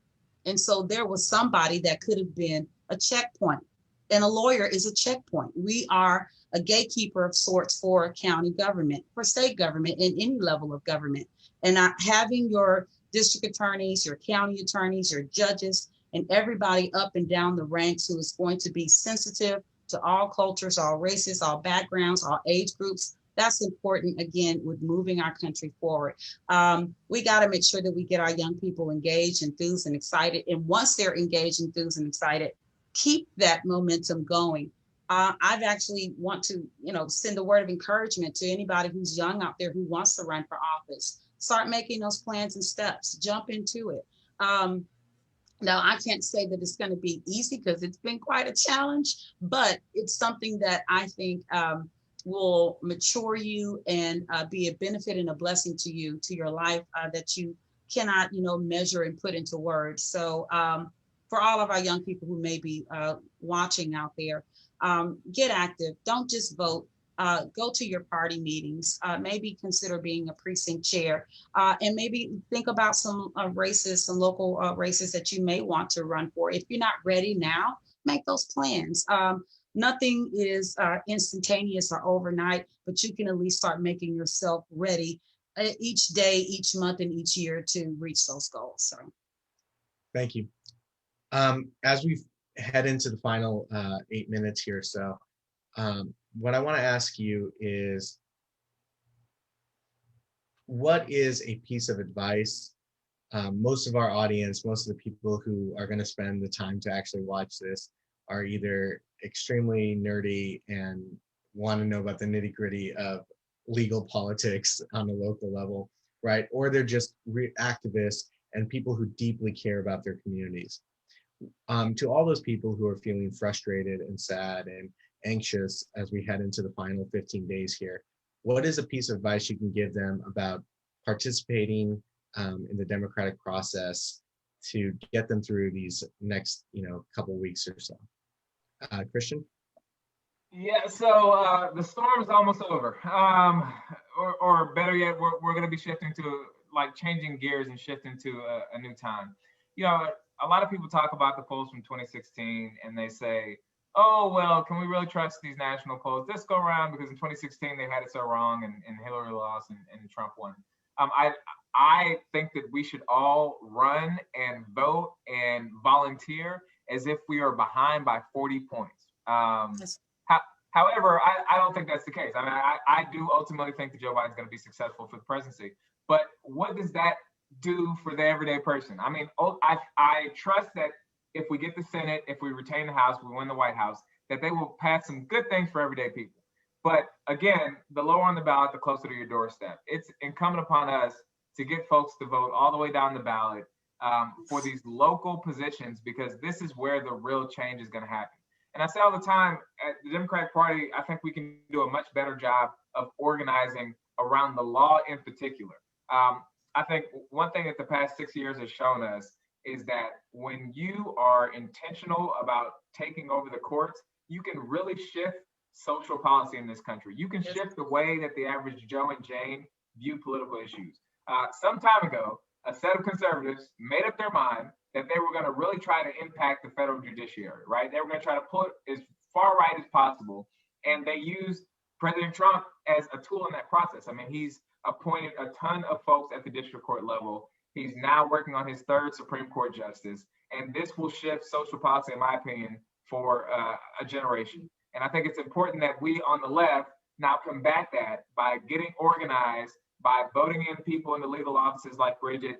And so there was somebody that could have been a checkpoint, and a lawyer is a checkpoint. We are a gatekeeper of sorts for county government, for state government, and any level of government. And having your district attorneys, your county attorneys, your judges, and everybody up and down the ranks who is going to be sensitive to all cultures, all races, all backgrounds, all age groups. That's important, again, with moving our country forward. We got to make sure that we get our young people engaged, enthused, and excited. And once they're engaged, enthused, and excited, keep that momentum going. I've actually want to, send a word of encouragement to anybody who's young out there who wants to run for office. Start making those plans and steps. Jump into it. Now, I can't say that it's going to be easy because it's been quite a challenge, but it's something that I think will mature you and be a benefit and a blessing to you, to your life that you cannot, measure and put into words. So for all of our young people who may be watching out there, get active. Don't just vote. Go to your party meetings, maybe consider being a precinct chair, and maybe think about some races, some local races that you may want to run for. If you're not ready now, make those plans. Nothing is instantaneous or overnight, but you can at least start making yourself ready each day, each month, and each year to reach those goals. So, Thank you. As we head into the final 8 minutes here, so what I want to ask you is, what is a piece of advice? Most of our audience, most of the people who are going to spend the time to actually watch this are either extremely nerdy and want to know about the nitty-gritty of legal politics on a local level, right? Or they're just activists and people who deeply care about their communities. To all those people who are feeling frustrated and sad and anxious as we head into the final 15 days here, what is a piece of advice you can give them about participating in the democratic process to get them through these next, couple weeks or so. Christian? Yeah, so the storm is almost over. Or better yet, we're going to be shifting to like changing gears and shifting to a new time. A lot of people talk about the polls from 2016 and they say, oh, well, can we really trust these national polls this go around? Because in 2016, they had it so wrong and Hillary lost and Trump won. I think that we should all run and vote and volunteer as if we are behind by 40 points. However, I don't think that's the case. I mean, I do ultimately think that Joe Biden's going to be successful for the presidency. But what does that do for the everyday person? I mean, I trust that if we get the Senate, if we retain the House, we win the White House, that they will pass some good things for everyday people. But again, the lower on the ballot, the closer to your doorstep. It's incumbent upon us to get folks to vote all the way down the ballot for these local positions, because this is where the real change is going to happen. And I say all the time, at the Democratic Party, I think we can do a much better job of organizing around the law in particular. I think one thing that the past 6 years has shown us is that when you are intentional about taking over the courts, you can really shift social policy in this country. You can shift the way that the average Joe and Jane view political issues. Some time ago, a set of conservatives made up their mind that they were going to really try to impact the federal judiciary, right? They were going to try to put as far right as possible. And they used President Trump as a tool in that process. I mean, he's appointed a ton of folks at the district court level. He's now working on his third Supreme Court justice. And this will shift social policy, in my opinion, for a generation. And I think it's important that we on the left now combat that by getting organized, by voting in people in the legal offices like Bridgette,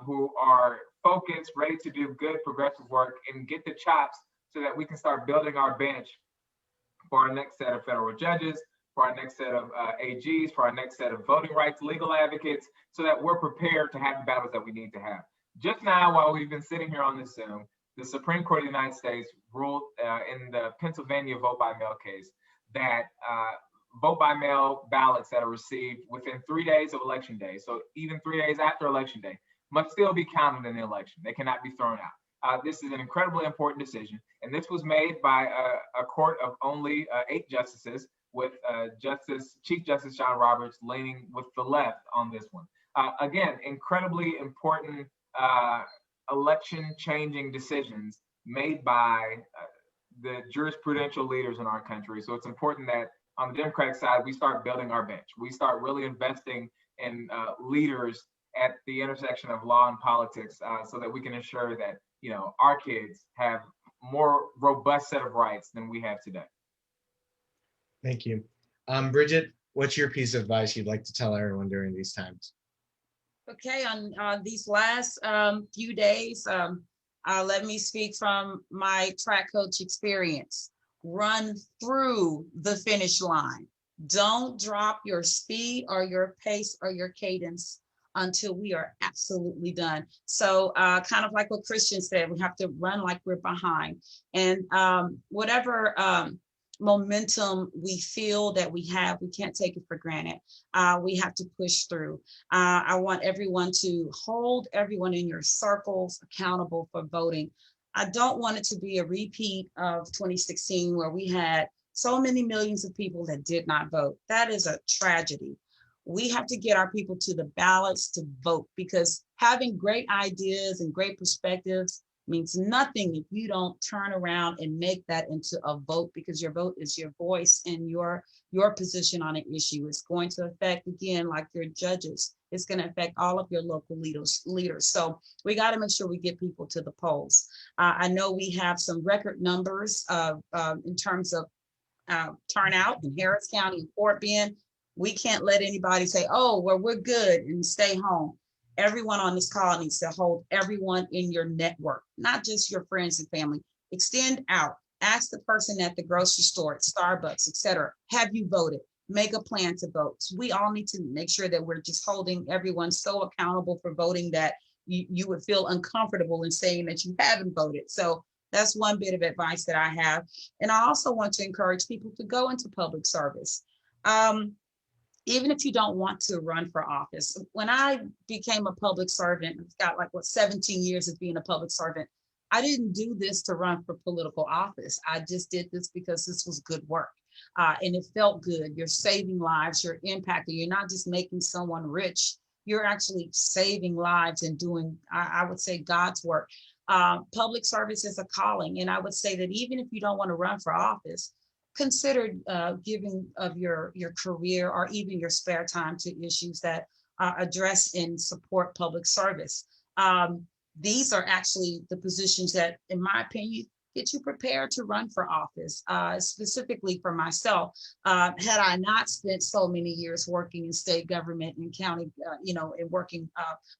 who are focused, ready to do good progressive work and get the chops so that we can start building our bench for our next set of federal judges, for our next set of AGs, for our next set of voting rights legal advocates, so that we're prepared to have the battles that we need to have. Just now, while we've been sitting here on this Zoom, the Supreme Court of the United States ruled in the Pennsylvania vote by mail case that vote by mail ballots that are received within 3 days of election day, so even 3 days after election day, must still be counted in the election. They cannot be thrown out. This is an incredibly important decision, and this was made by a court of only 8 justices, with Chief Justice John Roberts leaning with the left on this one. Again, incredibly important election-changing decisions made by the jurisprudential leaders in our country. So it's important that on the Democratic side, we start building our bench. We start really investing in leaders at the intersection of law and politics, so that we can ensure that our kids have more robust set of rights than we have today. Thank you. Bridgette, what's your piece of advice you'd like to tell everyone during these times? Okay, on these last few days, let me speak from my track coach experience. Run through the finish line. Don't drop your speed or your pace or your cadence until we are absolutely done. So kind of like what Christian said, we have to run like we're behind. And whatever momentum we feel that we have, we can't take it for granted. We have to push through. I want everyone to hold everyone in your circles accountable for voting. I don't want it to be a repeat of 2016 where we had so many millions of people that did not vote. That is a tragedy. We have to get our people to the ballots to vote, because having great ideas and great perspectives means nothing if you don't turn around and make that into a vote, because your vote is your voice and your position on an issue. It's going to affect, again, like your judges, it's going to affect all of your local leaders. So we got to make sure we get people to the polls. I know we have some record numbers in terms of turnout in Harris County and Fort Bend. We can't let anybody say, oh, well, we're good and stay home. Everyone on this call needs to hold everyone in your network, not just your friends and family. Extend out. Ask the person at the grocery store, at Starbucks, etc. Have you voted? Make a plan to vote. So we all need to make sure that we're just holding everyone so accountable for voting that you would feel uncomfortable in saying that you haven't voted. So that's one bit of advice that I have. And I also want to encourage people to go into public service. even if you don't want to run for office. When I became a public servant, I've got like 17 years of being a public servant. I didn't do this to run for political office. I just did this because this was good work. And it felt good. You're saving lives, you're impacting, you're not just making someone rich, you're actually saving lives and doing, I would say, God's work. Public service is a calling. And I would say that even if you don't want to run for office, consider giving of your career or even your spare time to issues that address and support public service. These are actually the positions that, in my opinion, get you prepared to run for office. Specifically for myself, had I not spent so many years working in state government and county, and working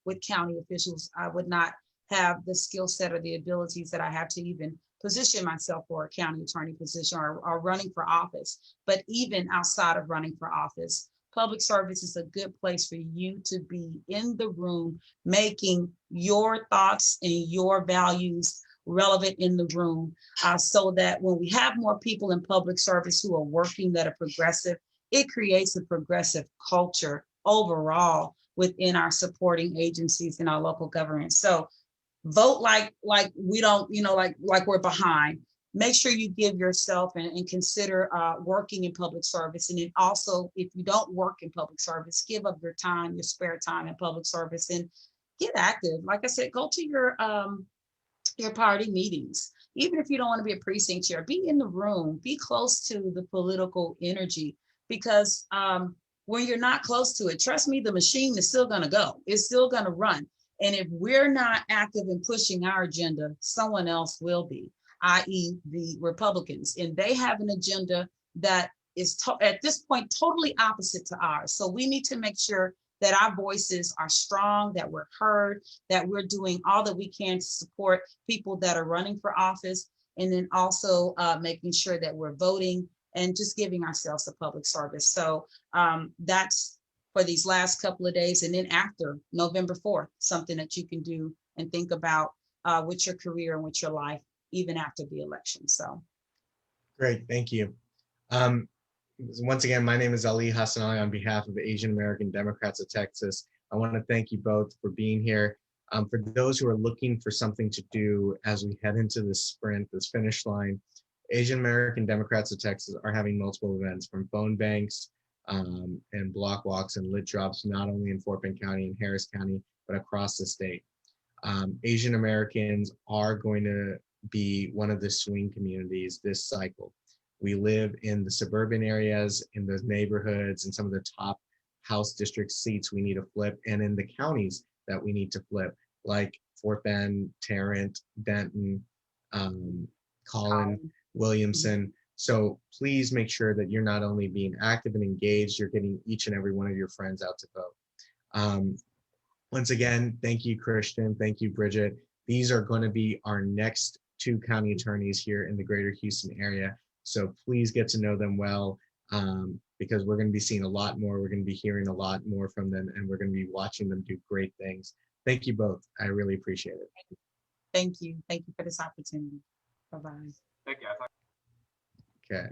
with county officials, I would not have the skill set or the abilities that I have to even position myself for a county attorney position or running for office. But even outside of running for office, public service is a good place for you to be in the room, making your thoughts and your values relevant in the room, so that when we have more people in public service who are working that are progressive, it creates a progressive culture overall within our supporting agencies in our local government. So vote like we don't, like we're behind. Make sure you give yourself and consider working in public service. And then also, if you don't work in public service, give up your time, your spare time in public service, and get active. Like I said, go to your party meetings. Even if you don't want to be a precinct chair, be in the room, be close to the political energy, because when you're not close to it, trust me, the machine is still going to go. It's still going to run. And if we're not active in pushing our agenda, someone else will be, i.e. the Republicans. And they have an agenda that is at this point totally opposite to ours. So we need to make sure that our voices are strong, that we're heard, that we're doing all that we can to support people that are running for office, and then also making sure that we're voting and just giving ourselves a public service. So that's for these last couple of days. And then after November 4th, something that you can do and think about with your career and with your life, even after the election. So. Great, thank you. Once again, my name is Ali Hasanali on behalf of Asian American Democrats of Texas. I want to thank you both for being here. For those who are looking for something to do as we head into this sprint, this finish line, Asian American Democrats of Texas are having multiple events, from phone banks and block walks and lit drops, not only in Fort Bend County and Harris County, but across the state. Asian Americans are going to be one of the swing communities this cycle. We live in the suburban areas, in those neighborhoods, and some of the top House district seats we need to flip, and in the counties that we need to flip, like Fort Bend, Tarrant, Denton, Collin, Williamson. So please make sure that you're not only being active and engaged, you're getting each and every one of your friends out to vote. Once again, thank you, Christian. Thank you, Bridgette. These are going to be our next two county attorneys here in the greater Houston area. So please get to know them well, because we're going to be seeing a lot more. We're going to be hearing a lot more from them, and we're going to be watching them do great things. Thank you both. I really appreciate it. Thank you. Thank you for this opportunity. Bye-bye. Thank you. Okay.